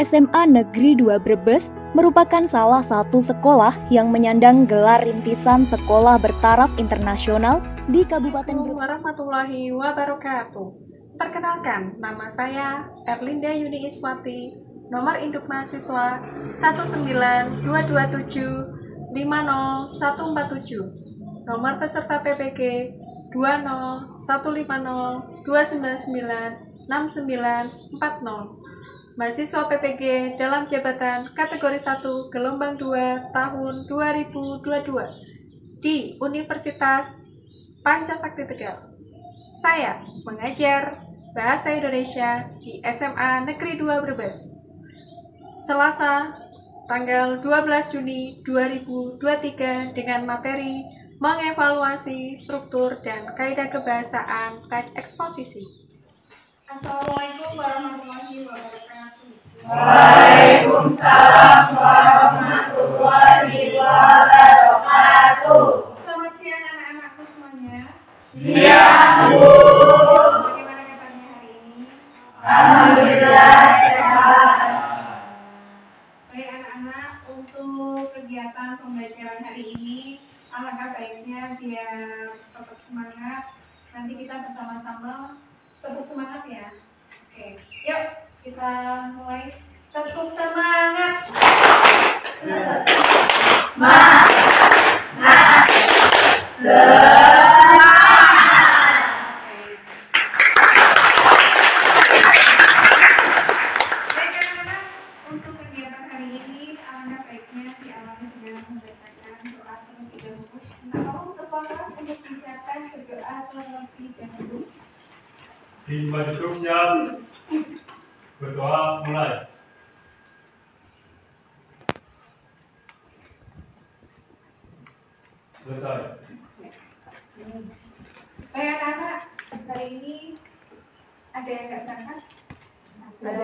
SMA Negeri 2 Brebes merupakan salah satu sekolah yang menyandang gelar rintisan sekolah bertaraf internasional di Kabupaten Assalamualaikum warahmatullahi wabarakatuh. Perkenalkan, nama saya Erlinda Yuni Iswati, nomor induk mahasiswa 19027500147, nomor peserta PPG 2015029996940. Mahasiswa PPG dalam jabatan kategori 1 gelombang 2 tahun 2022 di Universitas Pancasakti Tegal. Saya mengajar Bahasa Indonesia di SMA Negeri 2 Brebes. Selasa, tanggal 12 Juni 2023 dengan materi mengevaluasi struktur dan kaidah kebahasaan teks eksposisi. Assalamualaikum warahmatullahi wabarakatuh. Waalaikumsalam warahmatullahi wabarakatuh. Selamat siang anak-anakku semuanya. Siang, Bu. Bagaimana kabarnya hari ini? Alhamdulillah sehat. Baik anak-anak, untuk kegiatan pembelajaran hari ini alangkah baiknya biar tetap semangat. Nanti kita bersama-sama tetap semangat ya. Oke, yuk kita mulai. Tetap semangat. Untuk kegiatan hari ini, alangkah baiknya diawali dengan membacakan doa terlebih dahulu. Tolong terfokus untuk disiapkan berdoa terlebih dahulu. Di Madura siap, berdoa mulai. Selesai. Baik anak-anak, hari ini ada yang nggak berangkat? Ada.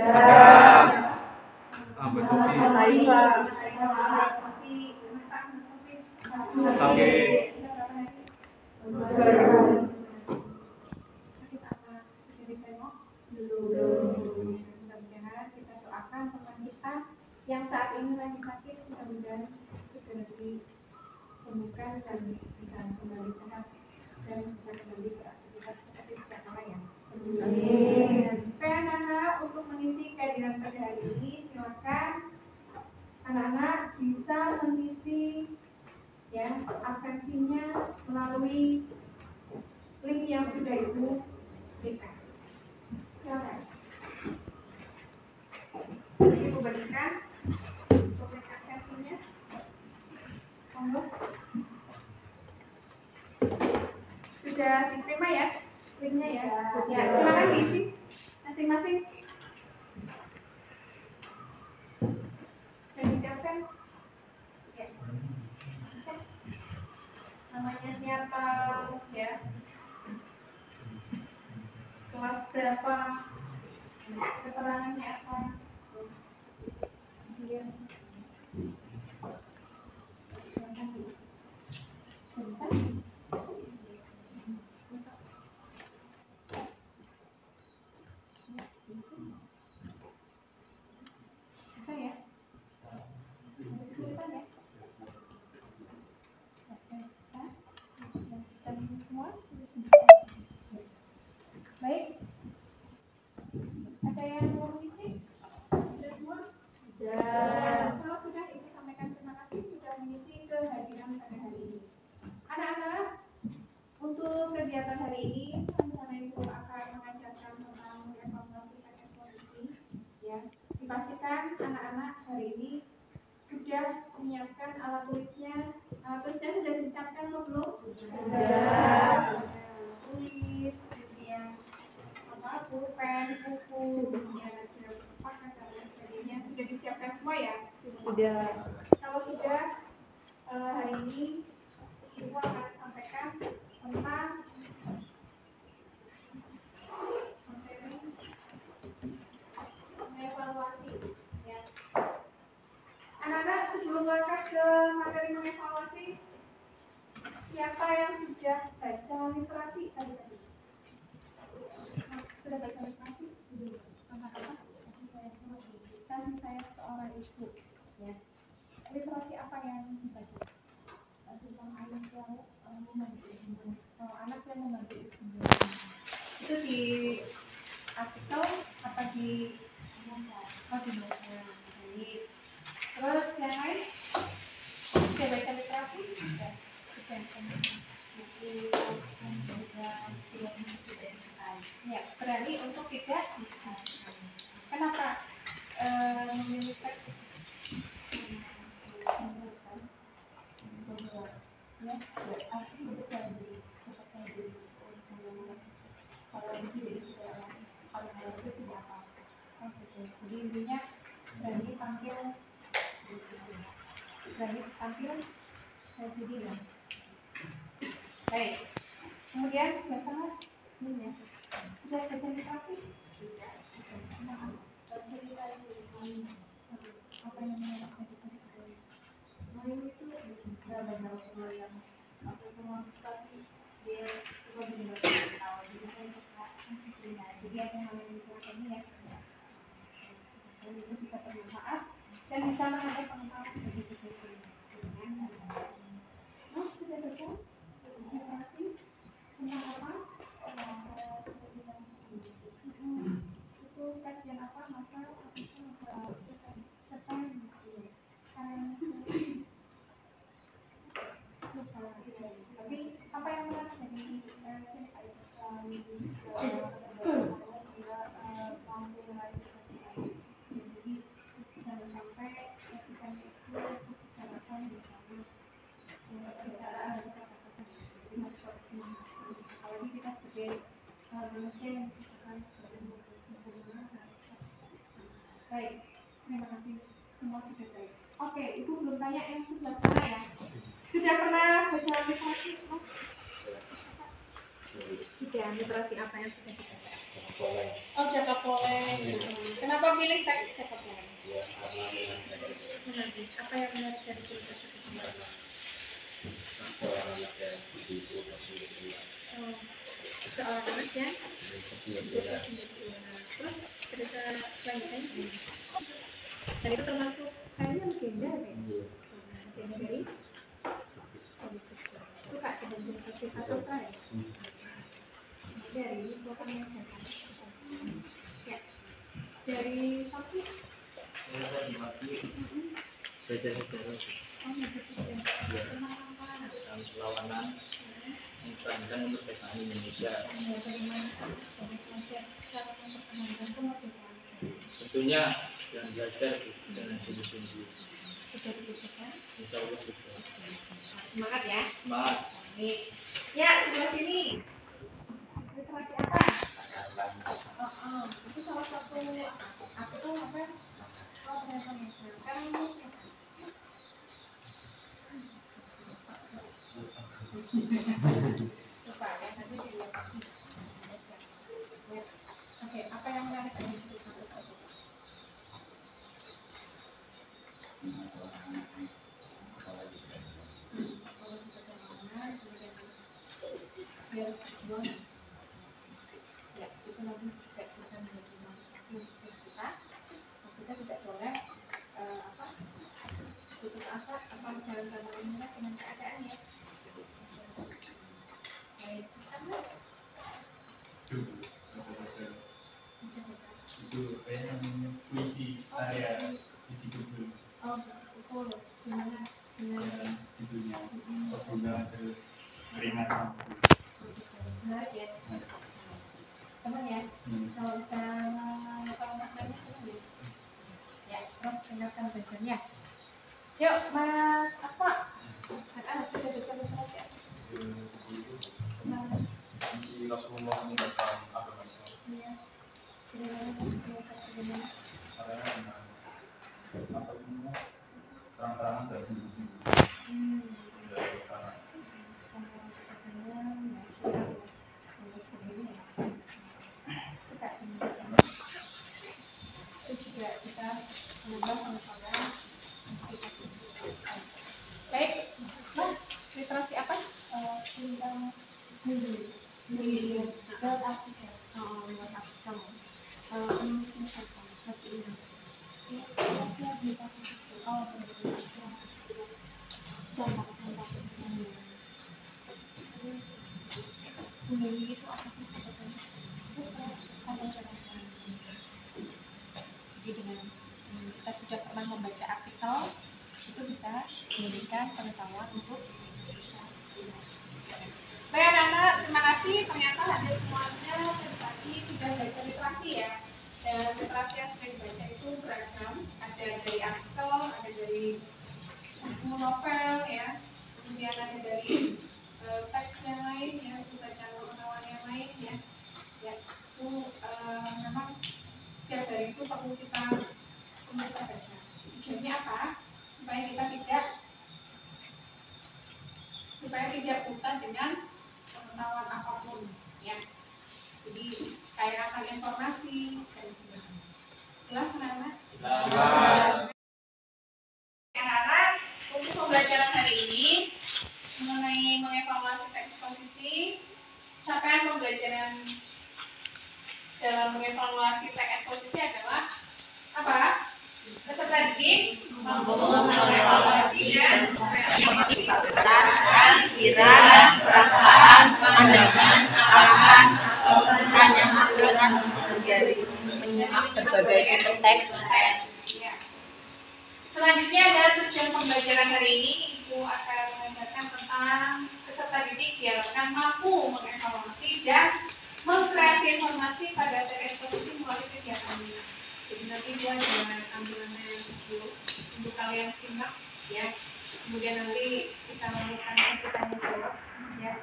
Oke. Mudah-mudahan kita doakan teman kita yang saat ini lagi sakit, mudah-mudahan segera disembuhkan dan bisa kembali sehat dan bisa kembali beraktivitas seperti setiap kala ya. Amin. Oke anak-anak, untuk mengisi kehadiran pada hari ini silakan anak-anak bisa mengisi ya absensinya melalui link yang sudah ibu berikan. Silakan. Ibu berikan untuk link absensinya. Monggo. Sudah diterima ya linknya ya. Ya silakan diisi masing-masing. Sudah disiapkan? Ya. Namanya siapa ya? Kelas berapa? Keterangannya apa? Iya. Bisa ya? Kesulitan ya? Semua? Baik. Ada yang mau mengisi? Sudah semua? Sudah. Kalau sudah, ibu sampaikan terima kasih sudah mengisi kehadiran pada hari ini. Anak-anak, untuk kegiatan hari ini, rencana ibu akan mengajarkan tentang evaluasi teks eksposisi. Ya, dipastikan anak-anak hari ini sudah menyiapkan alat tulisnya. Alat tulisnya sudah disiapkan atau belum? Sudah. Tulis, kemudian pulpen, buku, kemudian ada paket dan lain sebagainya sudah disiapkan semua ya? Sudah. Kalau sudah, hari ini ibu akan sampaikan tentang materi mengevaluasi. Ya. Anak-anak, sebelum berangkat ke materi mengevaluasi, siapa yang sudah baca literasi tadi? Sudah baca literasi? kasih saya seorang ibu, ya. Literasi apa yang dibaca? Tentang anak yang membantu, anak yang membantu ibunya. Itu di artikel apa di baca? Jadi, terus yang lain? Sudah baca literasi? Sudah. Ya, berani untuk tidak. Kenapa memilih teks? Ya, arti kepercayaan diri. Kalau diri tidak, kalau itu tidak apa-apa. Jadi intinya berani tampil saya diri lah. Baik. Kemudian sudah sangat ini ya. Sudah baca literasi? Tidak. Apa yang menarik dari cerita? Itu tidak benar semua yang aku cuma tapi dia suka mendengar tahu. Jadi saya suka mendengar. Jadi apa yang diceritakan ini ya. Dan itu bisa bermanfaat dan bisa menambah pengetahuan bagi kita sendiri. Sudah baca literasi tentang apa? Itu kajian apa? Maka tapi apa yang menarik dari cerita itu? Mampu menarik jadi jangan sampai ketika itu kesalahan misalnya perkataan atau kata-kata apalagi kita sebagai manusia yang diciptakan sempurna. Baik, terima kasih semua sudah baik. Oke, ibu belum tanya yang sebelah sana ya. Sudah pernah baca literasi, Mas? Sudah, literasi apa yang sudah dibaca? Oh, Jaka Poleng. Kenapa pilih teks Jaka Poleng? Ya, karena Apa yang menarik dari cerita Jaka Poleng? seorang anak yang begitu Seorang anak yang terus cerita selanjutnya dan itu termasuk kayaknya legenda dari suka dengan cerita apa ya? Dari bukan yang ya dari sapi belajar sejarah tentang perlawanan mempertahankan kemerdekaan Indonesia. Cara mempertahankan kemerdekaan. Tentunya yang belajar dengan sungguh-sungguh. Sudah dibuktikan? Insya Allah sudah. Semangat ya. Semangat. Ya, sebelah sini. Literasi apa? Itu salah satu aku tuh apa? Oh, ternyata sekarang ini coba ya, nanti dilihat. Oke, apa yang menarik dari cerita tersebut? Ya, itu nanti bisa menjadi motivasi untuk kita. Kita tidak boleh putus asa atau menjalankan menyerah dengan keadaan ya. Baik, sama. Itu kayaknya namanya puisi karya puisi Kebul. Oh, betul. Gimana? Judulnya Obrolan terus peringatan. Menarik ya. Senang ya. Kalau bisa tahu maknanya senang ya. Ya, terus tinggalkan bacanya. Yuk, Mas Asma. Sudah baca literasi ya? Isi Rasulullah meninggalkan agama Islam. Iya. Karena apa itu terang-terangan dari sini. Dari sana. Terus juga bisa menambah pengetahuan. Baik, nah, literasi apa? Tentang media, buat artikel, buat artikel, penulis siapa? Mas ini. Bullying itu apa sih sebetulnya? Ada jelasan. Jadi dengan kita sudah pernah membaca artikel, itu bisa menjadikan pengetahuan untuk kita. Baik anak-anak, terima kasih. Ternyata ada semuanya tadi sudah baca literasi ya. Dan literasi yang sudah dibaca itu beragam. Ada dari artikel, ada dari buku novel ya, kemudian ada dari teks yang lain ya, itu bacaan pengetahuan yang lain ya. Ya, itu memang setiap hari itu perlu kita baca. Tujuannya apa? Supaya tidak buta dengan pengetahuan apapun ya. Jadi kayak akan informasi dan sebagainya. Jelas anak-anak? Anak-anak, untuk pembelajaran hari ini mengenai mengevaluasi teks eksposisi, capaian pembelajaran dalam mengevaluasi teks eksposisi adalah apa? Peserta didik mampu mengevaluasi dan berdasarkan pikiran, perasaan, pandangan, arahan, atau pertanyaan dengan mempelajari menyimak berbagai bentuk teks. Ya. Selanjutnya adalah tujuan pembelajaran hari ini. Ibu akan mengajarkan tentang peserta didik diharapkan mampu mengevaluasi dan mengkreasi informasi pada teks eksposisi melalui kegiatan ini. Jadi nanti Ibu ada tampilannya video untuk kalian simak ya. Kemudian nanti kita melakukan pertanyaan jawab ya.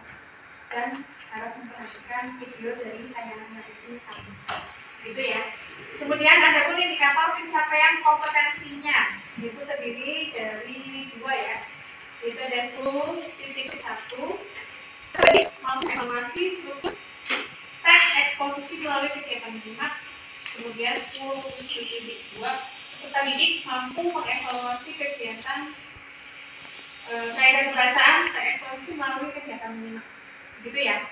Dan harap memperhatikan video dari tayangan itu tadi. Gitu ya. Kemudian ada pun indikator pencapaian kompetensinya, itu terdiri dari 2 ya, yaitu ada 10.1 mampu evaluasi seluruh teks eksposisi melalui kegiatan menyimak. Kemudian 10.2 peserta didik mampu mengevaluasi kegiatan kaidah perasaan teks eksposisi melalui kegiatan menyimak, gitu ya.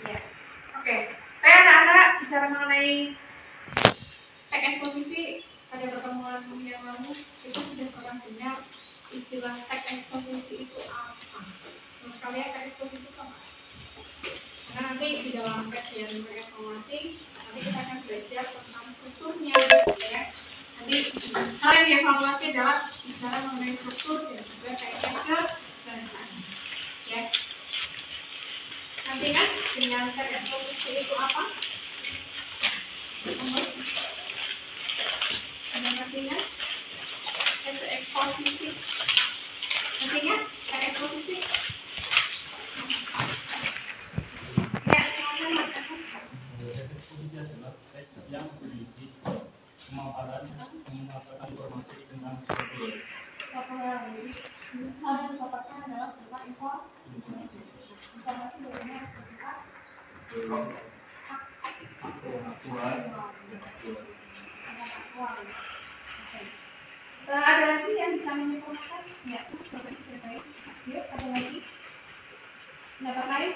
Ya. Oke. Kayak anak-anak bicara mengenai teks eksposisi pada pertemuan yang lalu itu sudah pernah dengar istilah teks eksposisi itu apa? Menurut kalian teks eksposisi itu apa? Karena nanti di dalam kajian mengevaluasi nanti kita akan belajar tentang strukturnya ya. Nanti hal yang dievaluasi adalah bicara mengenai struktur dan juga kaidah kebangsaan ya. Nanti kan dengan teks eksposisi itu apa? Ada masihnya? Teks eksposisi. Masihnya? Teks eksposisi. Ya, silakan Mas Agus. Eksposisi adalah teks yang berisi pemaparan menyampaikan informasi tentang suatu Hal yang didapatkan adalah berupa informasi bagaimana kita ada lagi yang bisa menginformasikan? Ya, sudah baik. Yuk, ada lagi? Pendapat lain?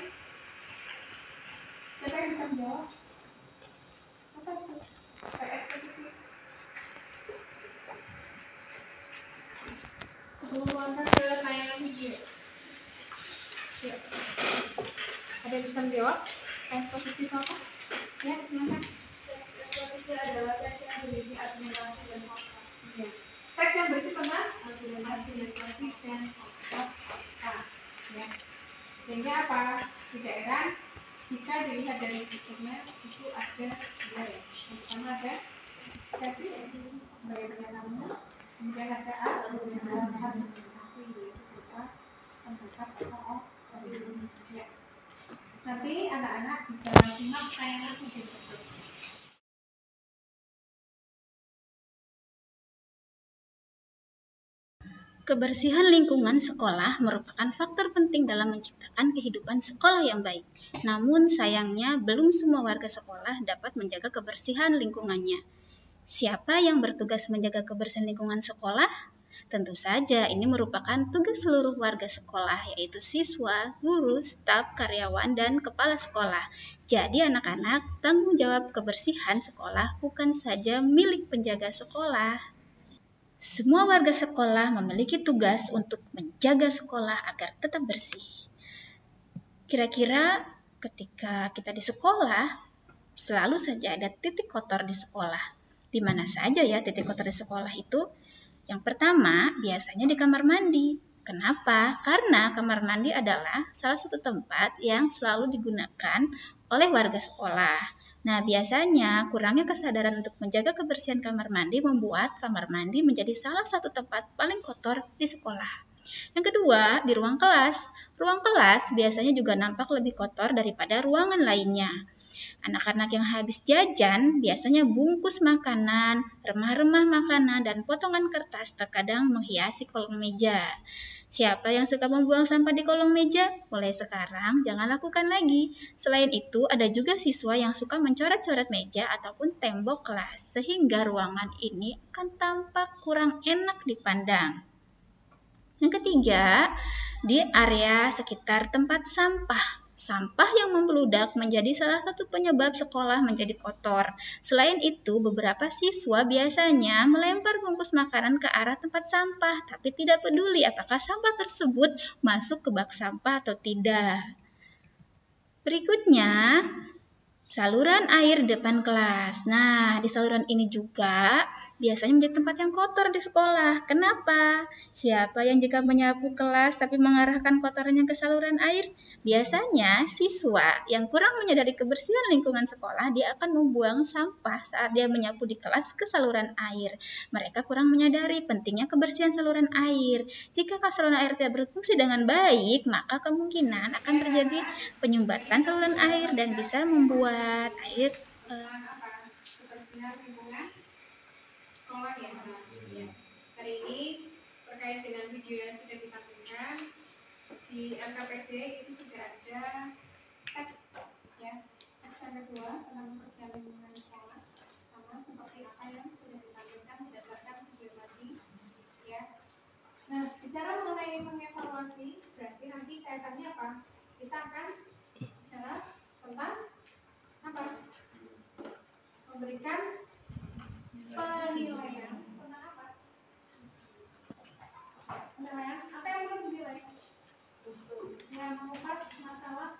Siapa yang bisa menjawab? Apa itu? Eksposisi. Sebelum melangkah ke tayangan video. Yuk. Ada yang bisa menjawab? Eksposisi itu apa? Ya, silakan. Teks eksposisi adalah teks yang berisi argumentasi dan fakta. Ya. Teks yang berisi tentang argumentasi dan fakta. Ya. Sehingga apa? Tidak heran jika dilihat dari strukturnya itu ada 2 ya. Yang pertama ada tesis sebagai pernyataan, kemudian ada argumentasi yaitu berupa pendapat atau opini. Ya. Nanti anak-anak bisa simak tayangan video tersebut. Kebersihan lingkungan sekolah merupakan faktor penting dalam menciptakan kehidupan sekolah yang baik. Namun sayangnya belum semua warga sekolah dapat menjaga kebersihan lingkungannya. Siapa yang bertugas menjaga kebersihan lingkungan sekolah? Tentu saja ini merupakan tugas seluruh warga sekolah, yaitu siswa, guru, staf, karyawan, dan kepala sekolah. Jadi anak-anak, tanggung jawab kebersihan sekolah bukan saja milik penjaga sekolah. Semua warga sekolah memiliki tugas untuk menjaga sekolah agar tetap bersih. Kira-kira ketika kita di sekolah, selalu saja ada titik kotor di sekolah. Di mana saja ya titik kotor di sekolah itu? Yang pertama, biasanya di kamar mandi. Kenapa? Karena kamar mandi adalah salah satu tempat yang selalu digunakan oleh warga sekolah. Nah, biasanya kurangnya kesadaran untuk menjaga kebersihan kamar mandi membuat kamar mandi menjadi salah satu tempat paling kotor di sekolah. Yang kedua, di ruang kelas. Ruang kelas biasanya juga nampak lebih kotor daripada ruangan lainnya. Anak-anak yang habis jajan biasanya bungkus makanan, remah-remah makanan, dan potongan kertas terkadang menghiasi kolong meja. Siapa yang suka membuang sampah di kolong meja? Mulai sekarang jangan lakukan lagi. Selain itu, ada juga siswa yang suka mencoret-coret meja ataupun tembok kelas, sehingga ruangan ini akan tampak kurang enak dipandang. Yang ketiga, di area sekitar tempat sampah. Sampah yang membludak menjadi salah satu penyebab sekolah menjadi kotor. Selain itu, beberapa siswa biasanya melempar bungkus makanan ke arah tempat sampah, tapi tidak peduli apakah sampah tersebut masuk ke bak sampah atau tidak. Berikutnya, saluran air di depan kelas. Nah, di saluran ini juga biasanya menjadi tempat yang kotor di sekolah. Kenapa? Siapa yang jika menyapu kelas tapi mengarahkan kotorannya ke saluran air? Biasanya siswa yang kurang menyadari kebersihan lingkungan sekolah, dia akan membuang sampah saat dia menyapu di kelas ke saluran air. Mereka kurang menyadari pentingnya kebersihan saluran air. Jika saluran air tidak berfungsi dengan baik, maka kemungkinan akan terjadi penyumbatan saluran air dan bisa membuat air kebersihan lingkungan sekolah ya. Hari ini terkait dengan video yang sudah ditampilkan di LKPD itu sudah ada teks ya, teks yang kedua tentang kebersihan lingkungan sekolah, sama seperti apa yang sudah ditampilkan berdasarkan video tadi ya. Nah, bicara mengenai mengevaluasi, berarti nanti kaitannya apa? Kita akan bicara tentang apa? Memberikan penilaian tentang apa? Penilaian apa yang belum dinilai? Yang mengupas masalah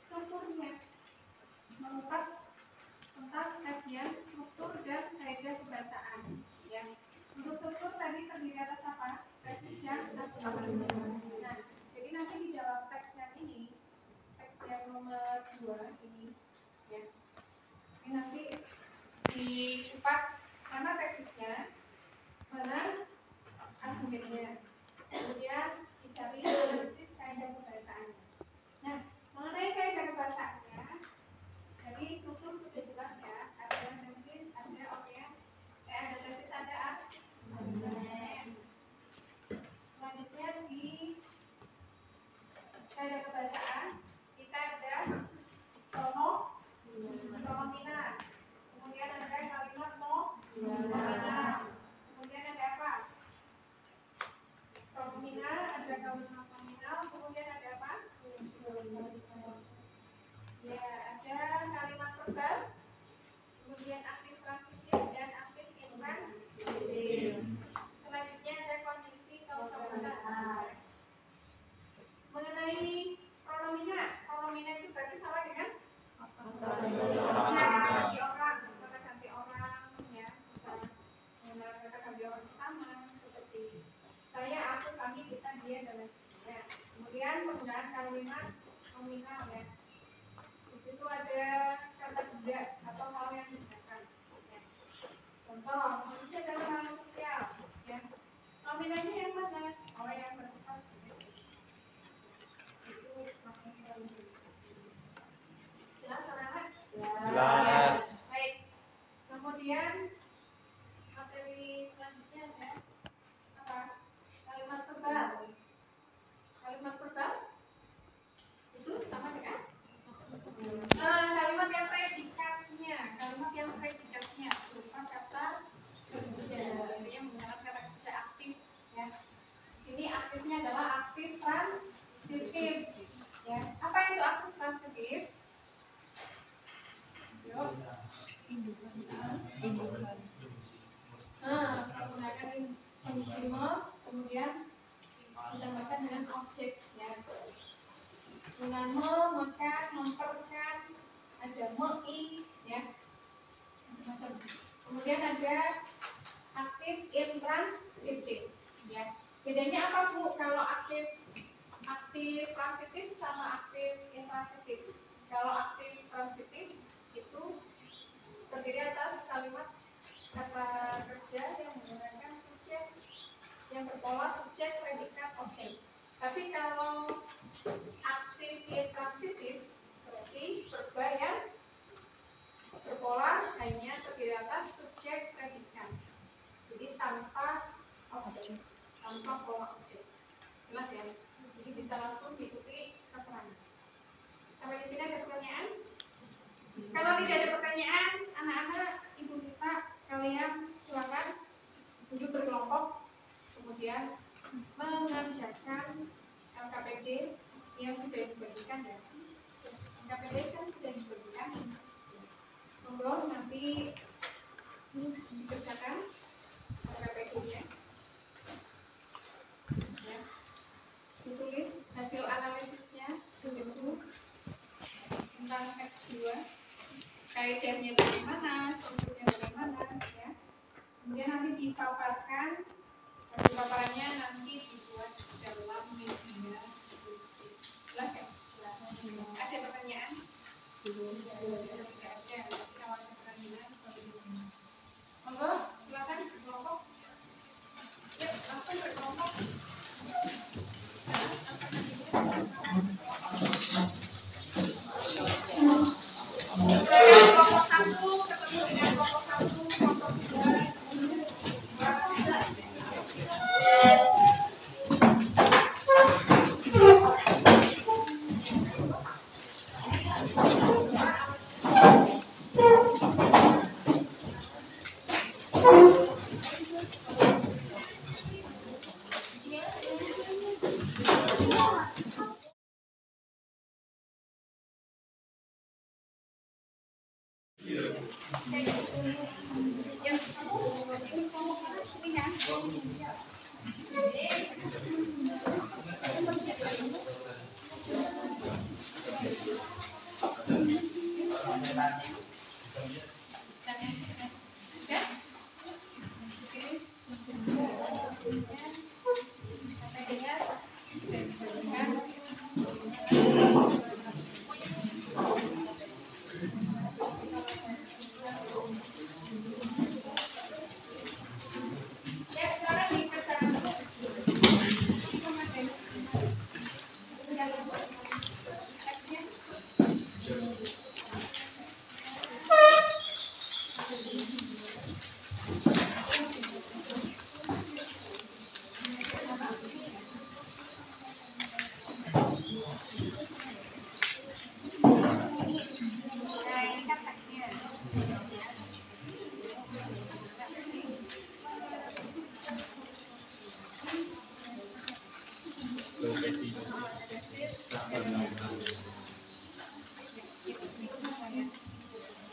strukturnya, mengupas tentang kajian struktur dan kaedah kebahasaan. Ya, untuk struktur tadi terdiri atas apa? Tesis dan argumentasi. Nah, jadi nanti di dalam teks yang ini, teks yang nomor 2 ini, ya, ini nanti dikupas mana tesisnya, mana argumennya, kemudian dicari analisis kaedah kebahasaannya. Nah, mengenai kaedah kebahasaannya, jadi struktur sudah jelas ya, ada tesis, ada ada tesis, ada argumen. Selanjutnya di kaedah kebahasaan kita ada pronomina, kemudian ada kalimat nominal, kemudian ada apa? Pronomina, ada kalimat nominal, kemudian ada apa? Ya, ada kalimat verbal, kemudian aktif transitif dan aktif intransitif. Selanjutnya ada kondisi kausal kata. Mengenai pronomina itu berarti sama dengan kata ganti orang ya, menggunakan kata ganti orang pertama seperti saya, aku, kami, kita, dia dan lain sebagainya. Kemudian penggunaan kalimat nominal ya. Di situ ada kata benda atau hal yang digunakan. Ya. Contoh, manusia adalah makhluk sosial. Ya. Nominalnya yang mana? Orang yang bersifat itu maksudnya. Jelas anak-anak? Jelas. Baik. Kemudian materi selanjutnya ada apa? Kalimat verbal. Kalimat verbal itu sama dengan kalimat yang predikatnya. Kalimat yang predikatnya berupa kata kerja. Biasanya menggunakan kata kerja aktif. Ya. Di sini aktifnya dolime, kemudian ditambahkan dengan objek ya. Mename, makan, memperkan, ada mei ya, macam-macam. Kemudian ada aktif intransitif ya. Bedanya apa Bu kalau aktif transitif sama aktif intransitif? Kalau aktif transitif itu terdiri atas kalimat kata kerja yang menggunakan subjek yang berpola subjek, predikat, objek. Tapi kalau aktif intransitif berarti verba yang berpola hanya terdiri atas subjek, predikat. Jadi tanpa objek, tanpa pola objek. Jelas ya? Jadi bisa langsung diikuti keterangan. Sampai di sini ada pertanyaan? Kalau tidak ada pertanyaan, anak-anak, ibu kita, kalian silakan duduk berkelompok, kemudian mengerjakan LKPD yang sudah dibagikan ya. LKPD kan sudah dibagikan. Monggo nanti dikerjakan LKPD-nya. Ya. Ditulis hasil analisisnya di situ tentang X2, kaidahnya bagaimana, strukturnya bagaimana ya. Kemudian nanti dipaparkan, paparannya nanti dibuat dalam media. Jelas ya? Ada pertanyaan? Tidak ada. Kalau ada pertanyaan, monggo silakan berkelompok. Yuk, langsung berkelompok. Kelompok 1 ketemu dengan kelompok 1, kelompok 2.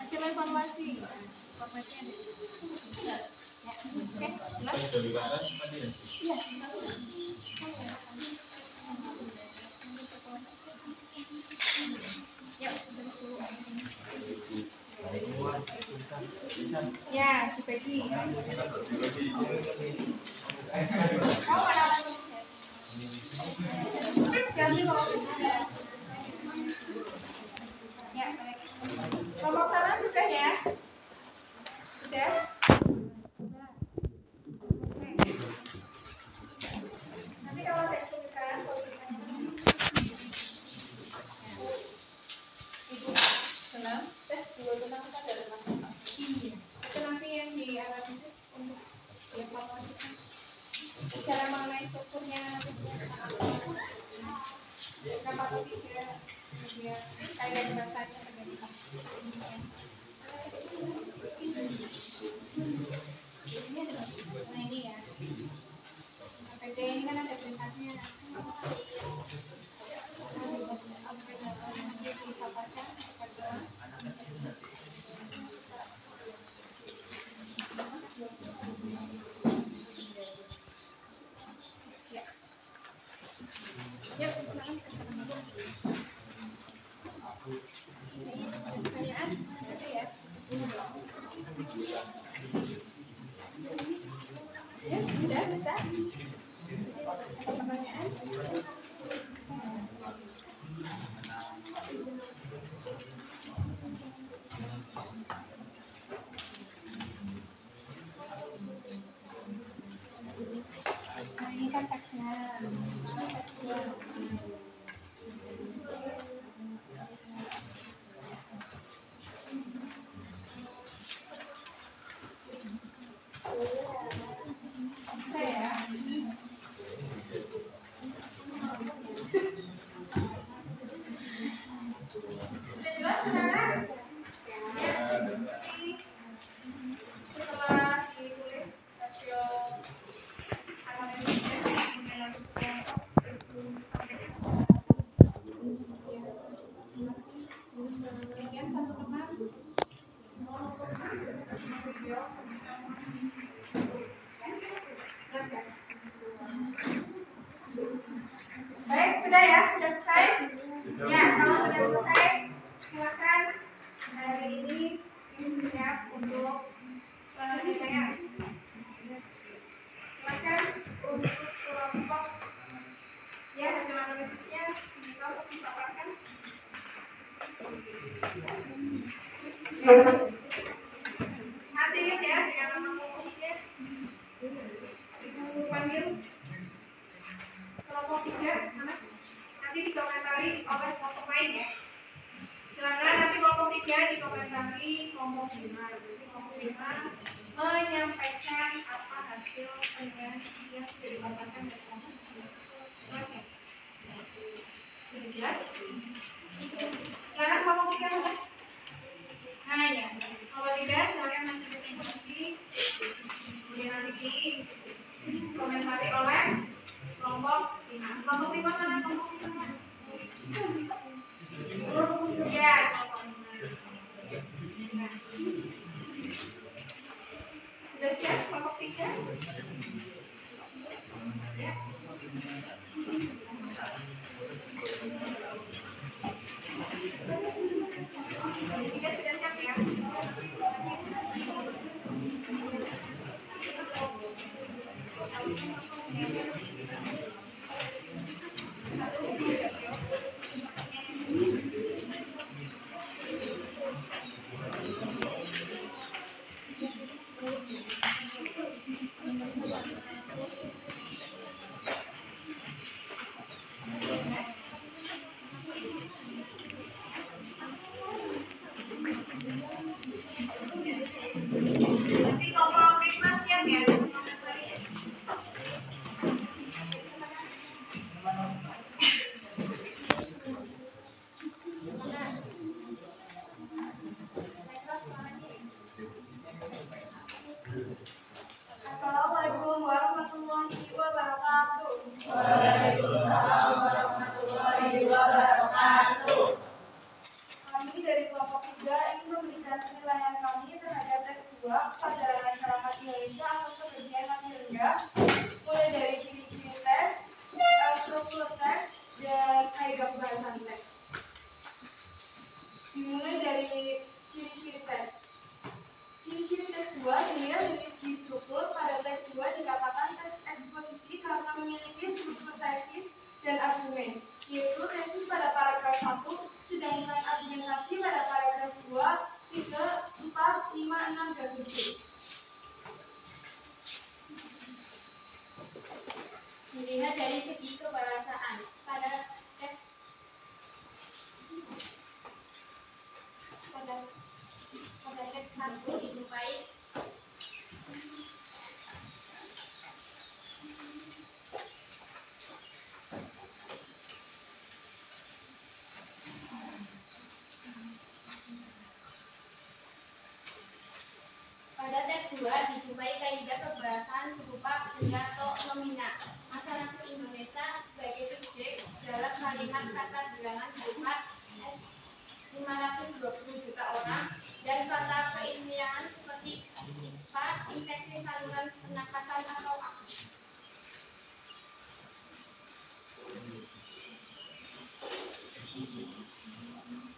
Hasil evaluasi formatnya ada. Oke, jelas? Iya. Ya, dibagi. Kau ada ganti kalau ada. Ya, baik. Kelompok sana sudah ya? Sudah? Nanti kalau ada kesulitan, Ibu senang? Tes dua senang kan dari mas? Iya. Itu nanti yang dianalisis untuk dievaluasikan. Bicara mengenai strukturnya nanti berapa atau tidak, kemudian kaidah bahasanya bagaimana. Nah ini ya, APD ini kan ada perintahnya. Nanti dipaparkan kepada Pertanyaan ada ya? Ya, sudah bisa. Ada pertanyaan? Nah, ini kan teksnya. Saya. Sudah jelas sekarang? Ya. Jadi, setelah ditulis hasil analisisnya, kemudian langsung ke kelompok, itu kemudian satu teman mau video baik, sudah ya, sudah selesai. Ya, kalau sudah selesai, silakan hari ini siap untuk penilaian. Silakan untuk kelompok ya hasil analisisnya untuk dipaparkan. Hasilnya ya dengan nama kelompoknya Ibu panggil kelompok 3 mana? Nanti dikomentari oleh kelompok lain ya. Silakan nanti kelompok 3 dikomentari kelompok 5. Jadi kelompok 5 menyampaikan apa hasil penilaian yang sudah dipaparkan dari kelompok 5. Jelas ya? Sudah jelas? Sekarang kelompok 3 apa? Nah ya, kalau tidak silakan nanti berinformasi kemudian nanti dikomentari oleh kelompok 5. Kelompok 5 mana? Kelompok 5 ya, kelompok 5. Nah, sudah siap kelompok 3? Ya. Tiga sudah siap ya? Nanti kelompok 5 siap ya? Assalamualaikum warahmatullahi wabarakatuh. Waalaikumsalam warahmatullahi wabarakatuh. Kami dari kelompok 3 ingin memberikan penilaian kami terhadap teks 2 kesadaran masyarakat Indonesia akan kebersihan masih rendah, mulai dari ciri-ciri teks, struktur teks, dan kaidah bahasan teks. Dimulai dari ciri-ciri teks. Ciri-ciri teks 2 dinilai dari segi struktur. Pada teks 2 dikatakan teks eksposisi karena memiliki struktur tesis dan argumen, yaitu tesis pada paragraf 1, sedangkan argumentasi pada paragraf 2, 3, 4, 5, 6, dan 7. Dilihat dari segi kebahasaan pada teks teks 1 dijumpai kaidah kebahasaan berupa benda atau nomina. Masyarakat Indonesia sebagai subjek dalam kalimat kata bilangan berupa 520 juta orang dan kata keilmiahan seperti ISPA, infeksi saluran pernapasan atau akut.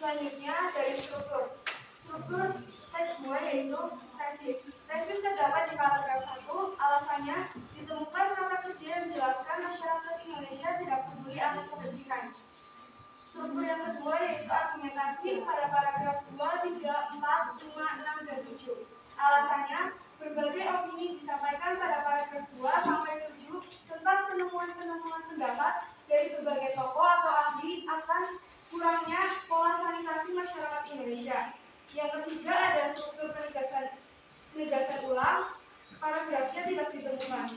Selanjutnya dari struktur. Struktur teks 2 yaitu tesis. Tesis terdapat di paragraf 1. Alasannya, ditemukan kata kerja yang menjelaskan masyarakat Indonesia tidak peduli akan kebersihan. Struktur yang kedua yaitu argumentasi pada paragraf 2, 3, 4, 5, 6, dan 7. Alasannya, berbagai opini disampaikan pada paragraf 2 sampai 7 tentang penemuan-penemuan pendapat dari berbagai tokoh atau ahli akan kurangnya pola sanitasi masyarakat Indonesia. Yang ketiga ada struktur penegasan ulang, paragrafnya tidak ditemukan.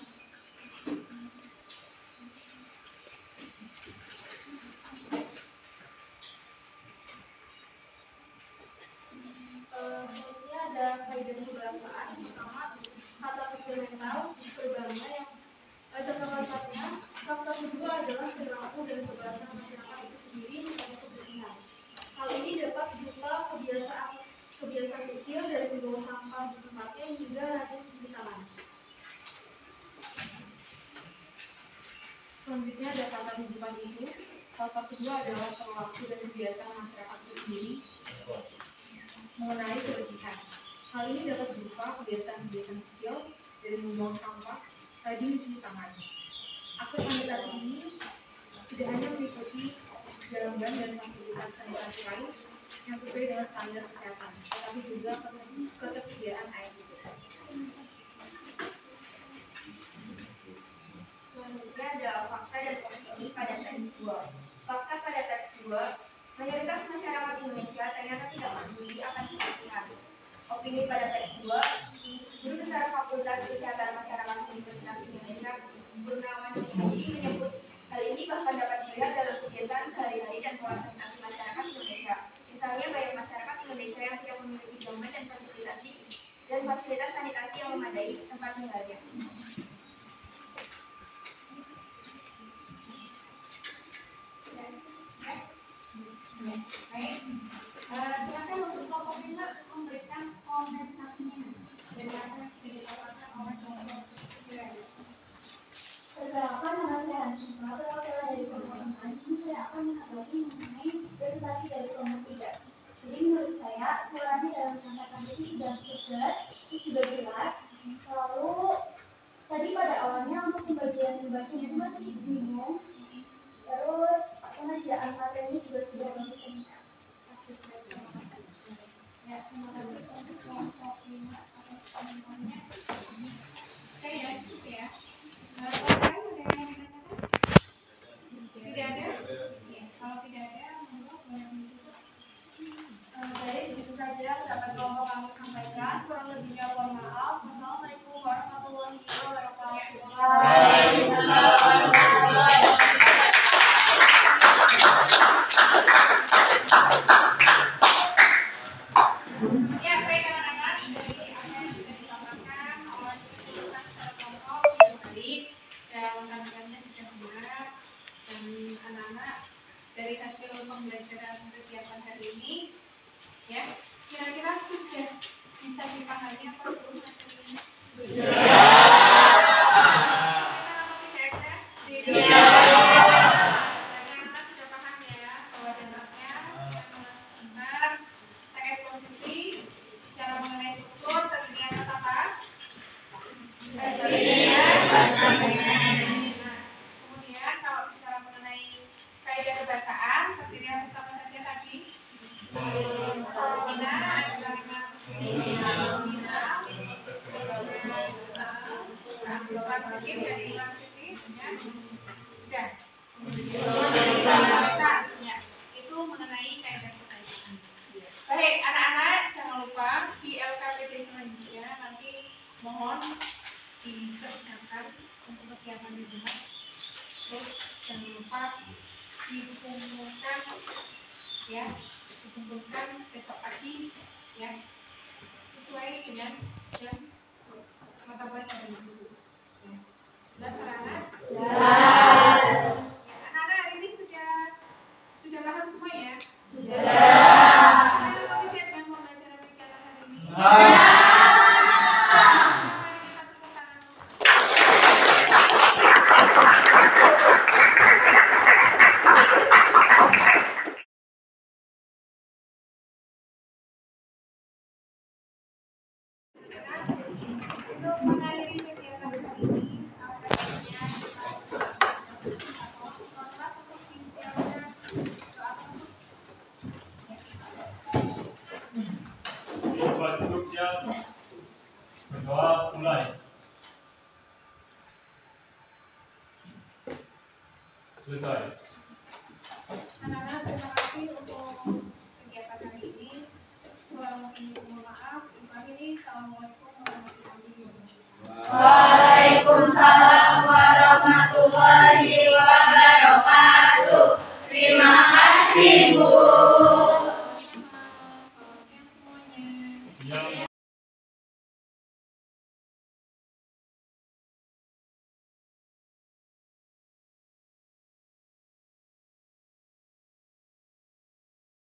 Selanjutnya ada kaidah kebahasaan. Pertama, kata kerja mental berbahasa yang contoh kalimatnya. Faktor kedua adalah perilaku dan kebiasaan masyarakat itu sendiri mengenai kebersihan. Hal ini dapat berupa kebiasaan kecil dari membawa sampah di tempatnya hingga rajin cuci tangan. Selanjutnya ada kata kehidupan itu. Faktor kedua adalah perilaku dan kebiasaan masyarakat itu sendiri mengenai kebersihan. Hal ini dapat berupa kebiasaan-kebiasaan kecil dari membuang sampah, rajin mencuci tangan. Akses sanitasi ini tidak hanya meliputi jamban dan fasilitas sanitasi lain yang sesuai dengan standar kesehatan, tetapi juga ketersediaan air bersih. Selanjutnya ada fakta dan opini pada teks 2. Fakta pada teks 2, mayoritas masyarakat Indonesia ternyata tidak peduli akan kebersihan. Opini pada teks 2, Guru Besar Fakultas Kesehatan Masyarakat Universitas Indonesia Purnawan Tinggi menyebut hal ini bahkan dapat dilihat dalam kebiasaan sehari-hari dan pola sanitasi masyarakat Indonesia. Misalnya banyak masyarakat Indonesia yang tidak memiliki jamban dan fasilitas sanitasi yang memadai tempat tinggalnya. Baik, silakan untuk kelompok pintar memberikan komentasinya dan akan dilakukan oleh kelompok pintar. Perkenalkan, nama saya Ansyifa, perwakilan dari kelompok 4. Di sini saya akan menanggapi mengenai presentasi dari kelompok 3. Jadi menurut saya suaranya dalam mengatakan itu sudah tegas, terus juga jelas. Lalu tadi pada awalnya untuk pembagian membacanya itu masih bingung. Terus pengerjaan materi juga sudah bagus. Ya, terima kasih untuk kelompok 5 atas komentarnya. Oke ya, cukup ya. Tidak ada? Ya, kalau tidak ada, monggo boleh ditutup. Jadi segitu saja dapat kelompok kami sampaikan. Kurang lebihnya mohon maaf. Wassalamualaikum warahmatullahi wabarakatuh. Ya, baik anak-anak, dari apa yang sudah dipaparkan oleh keseluruhan secara kelompok sudah baik dan rekan-rekannya sudah benar, dan anak-anak dari hasil pembelajaran kegiatan hari ini, ya, kira-kira sudah bisa dipahami apa belum hari ini? Itu mengenai kaidah kekaitan. Baik, anak-anak jangan lupa di LKPD selanjutnya nanti mohon dikerjakan untuk kegiatan di rumah. Terus jangan lupa dikumpulkan ya, dikumpulkan besok pagi ya, sesuai dengan jam mata pelajaran dulu. Ya. Jelas anak-anak? Jelas. Anak-anak hari ini sudah paham semua ya? Sudah. Semuanya motivasi dengan pembelajaran kegiatan hari ini. Buat duduk siap. Berdoa mulai. Selesai. Anak-anak, terima kasih untuk kegiatan hari ini. Kurang lebih mohon maaf. Assalamualaikum warahmatullahi wabarakatuh. Waalaikumsalam warahmatullahi wabarakatuh. Terima kasih, Bu. Selamat siang semuanya. Yang